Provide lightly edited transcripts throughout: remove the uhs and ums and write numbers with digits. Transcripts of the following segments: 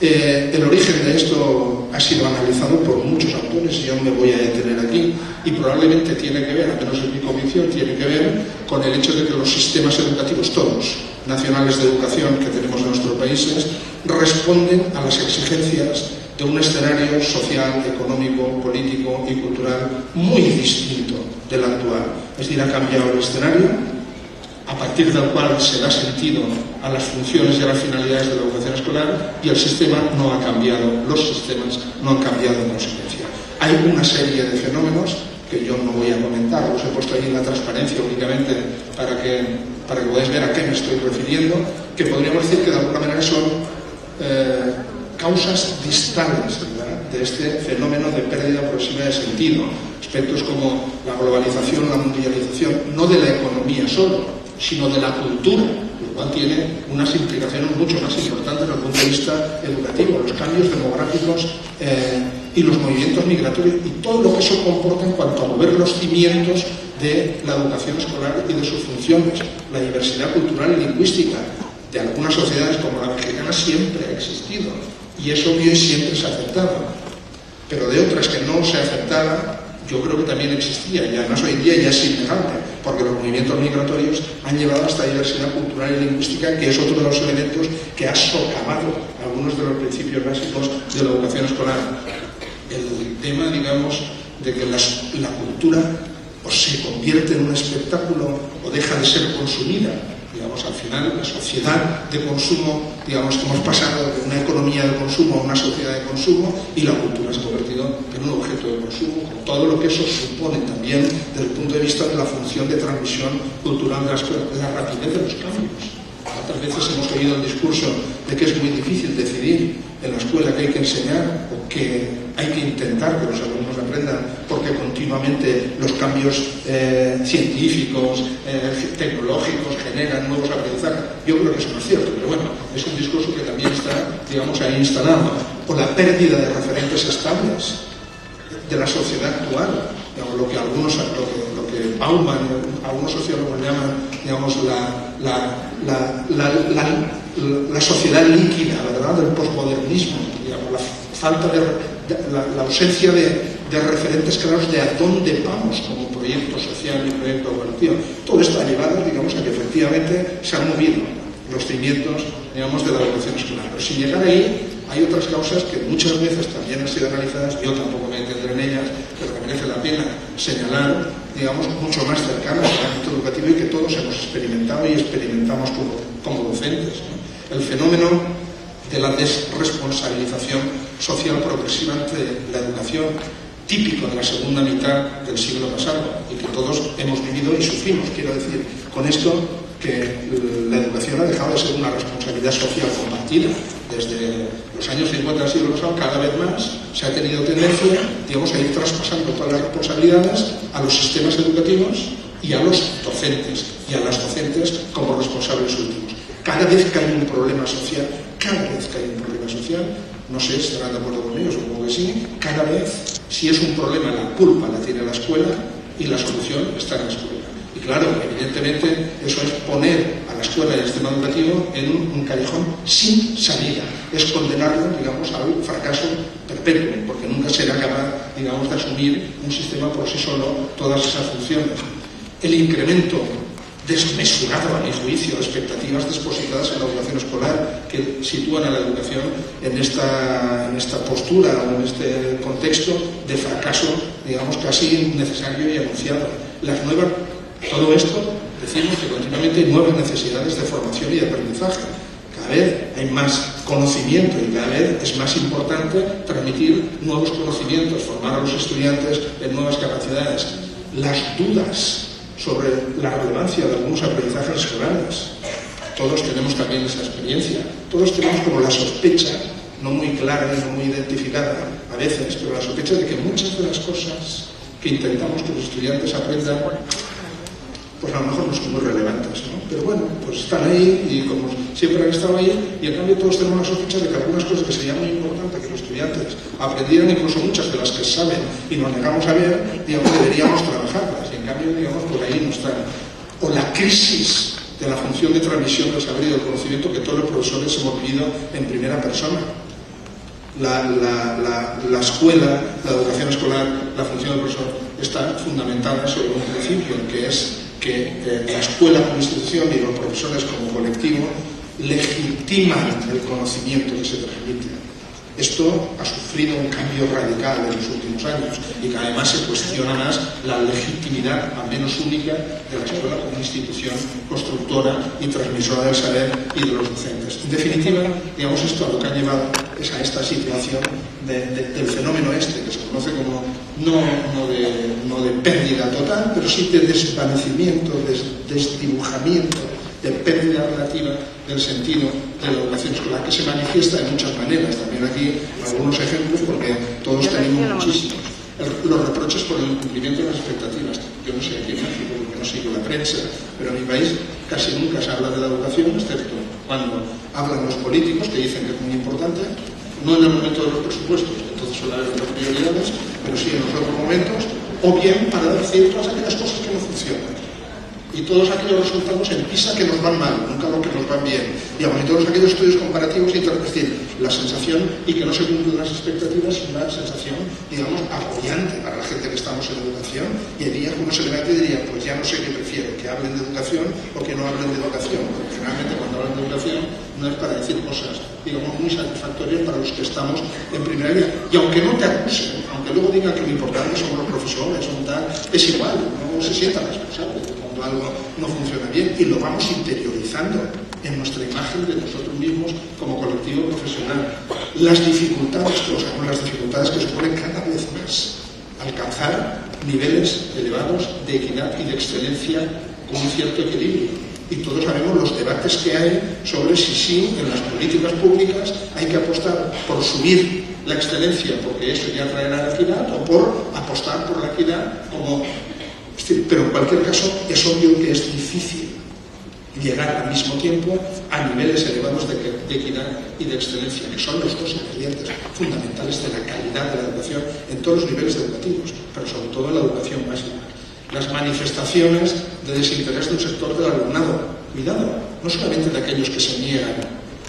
El origen de esto ha sido analizado por muchos autores y yo no me voy a detener aquí, y probablemente tiene que ver, al menos en mi convicción, tiene que ver con el hecho de que los sistemas educativos, todos, nacionales de educación que tenemos en nuestros países, responden a las exigencias de un escenario social, económico, político y cultural muy distinto del actual. Es decir, ha cambiado el escenario, a partir del cual se da sentido a las funciones y a las finalidades de la educación escolar, y el sistema no ha cambiado, los sistemas no han cambiado en consecuencia. Hay una serie de fenómenos que yo no voy a comentar, los he puesto ahí en la transparencia únicamente para que podáis ver a qué me estoy refiriendo, que podríamos decir que de alguna manera son causas distales, ¿verdad?, de este fenómeno de pérdida progresiva de sentido. Aspectos como la globalización, la mundialización, no de la economía solo, sino de la cultura, lo cual tiene unas implicaciones mucho más importantes desde el punto de vista educativo, los cambios demográficos y los movimientos migratorios y todo lo que eso comporta en cuanto a mover los cimientos de la educación escolar y de sus funciones. La diversidad cultural y lingüística de algunas sociedades como la mexicana siempre ha existido y es obvio y siempre se ha aceptado, pero de otras que no se aceptaba, yo creo que también existía, y además hoy en día ya es innegable, porque los movimientos migratorios han llevado a esta diversidad cultural y lingüística, que es otro de los elementos que ha socavado algunos de los principios básicos de la educación escolar. El tema, digamos, de que la cultura o se convierte en un espectáculo o deja de ser consumida. Digamos, al final, la sociedad de consumo, digamos que hemos pasado de una economía de consumo a una sociedad de consumo, y la cultura se ha convertido en un objeto de consumo, con todo lo que eso supone también desde el punto de vista de la función de transmisión cultural de la escuela, la rapidez de los cambios. ¿Cuántas veces hemos oído el discurso de que es muy difícil decidir en la escuela qué hay que enseñar o que hay que intentar que los alumnos aprendan, porque continuamente los cambios científicos, tecnológicos generan nuevos aprendizajes? Yo creo que eso no es cierto, pero bueno, es un discurso que también está, digamos, ahí instalado. O la pérdida de referentes estables de la sociedad actual, digamos, lo que Bauman, algunos sociólogos llaman, digamos, la sociedad líquida, ¿verdad?, del posmodernismo, digamos, la falta la ausencia de referentes claros de a dónde vamos como proyecto social y proyecto evolutivo. Todo esto ha llevado, digamos, a que efectivamente se han movido los cimientos, digamos, de la educación escolar. Pero sin llegar ahí, hay otras causas que muchas veces también han sido analizadas, yo tampoco me entendré en ellas, pero que merece la pena señalar, digamos, mucho más cercanas al ámbito educativo y que todos hemos experimentado y experimentamos como docentes, ¿no? El fenómeno de la desresponsabilización social progresiva de la educación, típico de la segunda mitad del siglo pasado y que todos hemos vivido y sufrimos. Quiero decir con esto que la educación ha dejado de ser una responsabilidad social compartida. Desde los años 50 del siglo pasado, cada vez más se ha tenido tendencia, digamos, a ir traspasando todas las responsabilidades a los sistemas educativos y a los docentes y a las docentes como responsables últimos. Cada vez que hay un problema social, no sé si estarán de acuerdo conmigo, supongo que sí, cada vez, si es un problema, la culpa la tiene la escuela y la solución está en la escuela. Y claro, evidentemente, eso es poner a la escuela y al sistema educativo en un callejón sin salida. Es condenarlo, digamos, al fracaso perpetuo, porque nunca será capaz, digamos, de asumir un sistema por sí solo todas esas funciones. El incremento desmesurado, a mi juicio, de expectativas depositadas en la educación escolar que sitúan a la educación en esta postura o en este contexto de fracaso, digamos, casi necesario y anunciado. Todo esto, decimos que continuamente hay nuevas necesidades de formación y de aprendizaje. Cada vez hay más conocimiento y cada vez es más importante transmitir nuevos conocimientos, formar a los estudiantes en nuevas capacidades. Las dudas sobre la relevancia de algunos aprendizajes escolares, todos tenemos también esa experiencia, todos tenemos como la sospecha, no muy clara y no muy identificada a veces, pero la sospecha de que muchas de las cosas que intentamos que los estudiantes aprendan, pues a lo mejor no son muy relevantes, ¿no? Pero bueno, pues están ahí y como siempre han estado ahí, y en cambio todos tenemos la sospecha de que algunas cosas que sería muy importante que los estudiantes aprendieran, incluso muchas de las que saben y nos negamos a ver, digamos, deberíamos trabajarlas, y en cambio, digamos, por ahí no están. O la crisis de la función de transmisión del saber y del conocimiento que todos los profesores hemos vivido en primera persona. La escuela, la educación escolar, la función del profesor está fundamentada sobre un principio, que es que la escuela como institución y los profesores como colectivo legitiman el conocimiento que se transmite. Esto ha sufrido un cambio radical en los últimos años y que además se cuestiona más la legitimidad, al menos única, de la escuela como institución constructora y transmisora del saber y de los docentes. En definitiva, digamos, esto a lo que ha llevado es a esta situación del fenómeno este, que se conoce como no de pérdida total, pero sí de desvanecimiento, desdibujamiento, de pérdida relativa del sentido de la educación escolar, que se manifiesta de muchas maneras. También aquí algunos ejemplos, porque todos tenemos muchísimos. Los reproches por el incumplimiento de las expectativas. Yo no sé aquí en México, porque no sigo la prensa, pero en mi país casi nunca se habla de la educación, excepto cuando hablan los políticos, que dicen que es muy importante, no en el momento de los presupuestos, entonces suele haber otras prioridades, pero sí en los otros momentos, o bien para decir todas aquellas cosas que no funcionan. Y todos aquellos resultados en PISA que nos van mal, nunca los que nos van bien. Y aún todos aquellos estudios comparativos, es decir, la sensación y que no se cumplen las expectativas es una sensación, digamos, agobiante para la gente que estamos en educación. Y el día que uno se levanta y diría, pues ya no sé qué prefiero, que hablen de educación o que no hablen de educación. Porque generalmente cuando hablan de educación no es para decir cosas, digamos, muy satisfactorias para los que estamos en primera línea. Y aunque no te acusen, aunque luego digan que lo importante son los profesores, son tal, es igual, no se sientan responsables cuando algo no funciona bien, y lo vamos interiorizando en nuestra imagen de nosotros mismos como colectivo profesional. Las dificultades que suponen cada vez más alcanzar niveles elevados de equidad y de excelencia con un cierto equilibrio. Y todos sabemos los debates que hay sobre si sí, en las políticas públicas hay que apostar por subir la excelencia porque eso ya traerá la equidad, o por apostar por la equidad como... Pero en cualquier caso es obvio que es difícil llegar al mismo tiempo a niveles elevados de equidad y de excelencia, que son los dos ingredientes fundamentales de la calidad de la educación en todos los niveles educativos, pero sobre todo en la educación básica. Las manifestaciones de desinterés de un sector del alumnado, cuidado, no solamente de aquellos que se niegan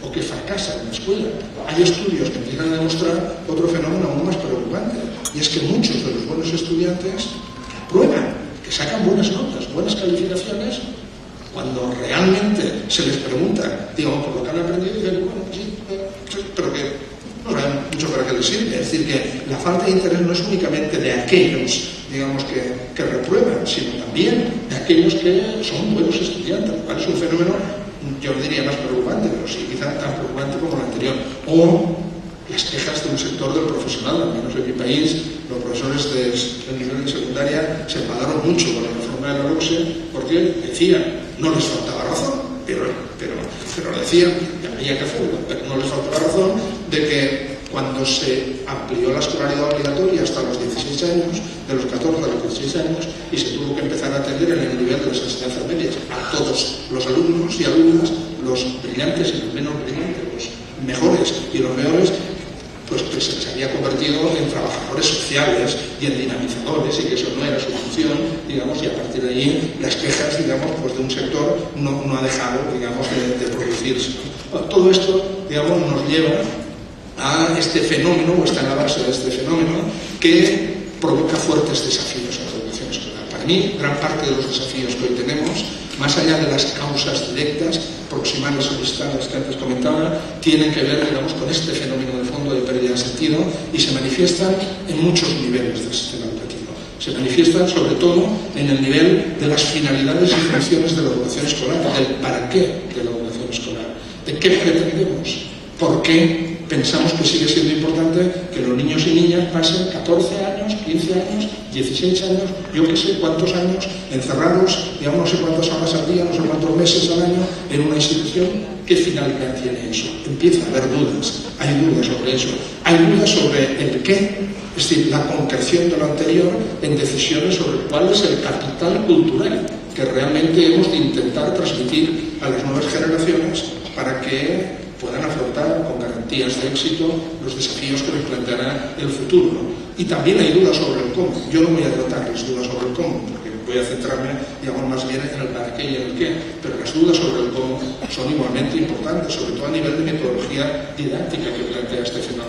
o que fracasan en la escuela. Hay estudios que empiezan a demostrar otro fenómeno aún más preocupante, y es que muchos de los buenos estudiantes aprueban, que sacan buenas notas, buenas calificaciones, cuando realmente se les pregunta, digamos, por lo que han aprendido, y dicen, bueno, sí, pero que no saben mucho para qué les sirve. Es decir, que la falta de interés no es únicamente de aquellos, digamos, que reprueban, sino también de aquellos que son buenos estudiantes, lo cual es un fenómeno, yo diría, más preocupante, pero sí, quizá tan preocupante como el anterior. O las quejas de un sector del profesional, al menos en mi país, los profesores del nivel de secundaria se enfadaron mucho con la reforma de la LOMSE porque decían, no les faltaba razón, pero decían que había que hacerlo, pero no les faltaba razón de que cuando se amplió la escolaridad obligatoria hasta los 16 años, de los 14 a los 16 años, y se tuvo que empezar a atender en el nivel de las enseñanzas medias a todos los alumnos y alumnas, los brillantes y los menos brillantes, los mejores y los peores, pues que se había convertido en trabajadores sociales y en dinamizadores, y que eso no era su función, digamos, y a partir de ahí las quejas, digamos, pues de un sector no ha dejado, digamos, de producirse. Bueno, todo esto, digamos, nos lleva a este fenómeno, o está en la base de este fenómeno, que provoca fuertes desafíos a la educación escolar. Para mí, gran parte de los desafíos que hoy tenemos, más allá de las causas directas, proximales o distantes que antes comentaba, tienen que ver, digamos, con este fenómeno de fondo de pérdida de sentido, y se manifiestan en muchos niveles del sistema educativo. Se manifiestan sobre todo en el nivel de las finalidades y funciones de la educación escolar, del para qué de la educación escolar, de qué pretendemos, por qué pensamos que sigue siendo importante que los niños y niñas pasen 14 años, 15 años, 16 años, yo que sé cuántos años encerrados, digamos, no sé cuántas horas al día, no sé cuántos meses al año en una institución. ¿Qué finalidad tiene eso? Empieza a haber dudas, hay dudas sobre eso, hay dudas sobre el qué, es decir, la concreción de lo anterior en decisiones sobre cuál es el capital cultural que realmente hemos de intentar transmitir a las nuevas generaciones para que puedan afrontar con garantías de éxito los desafíos que nos planteará el futuro, ¿no? Y también hay dudas sobre el cómo. Yo no voy a tratarles dudas sobre el cómo, porque voy a centrarme, digamos, más bien en el para qué y en el qué, pero las dudas sobre el cómo son igualmente importantes, sobre todo a nivel de metodología didáctica que plantea este fenómeno.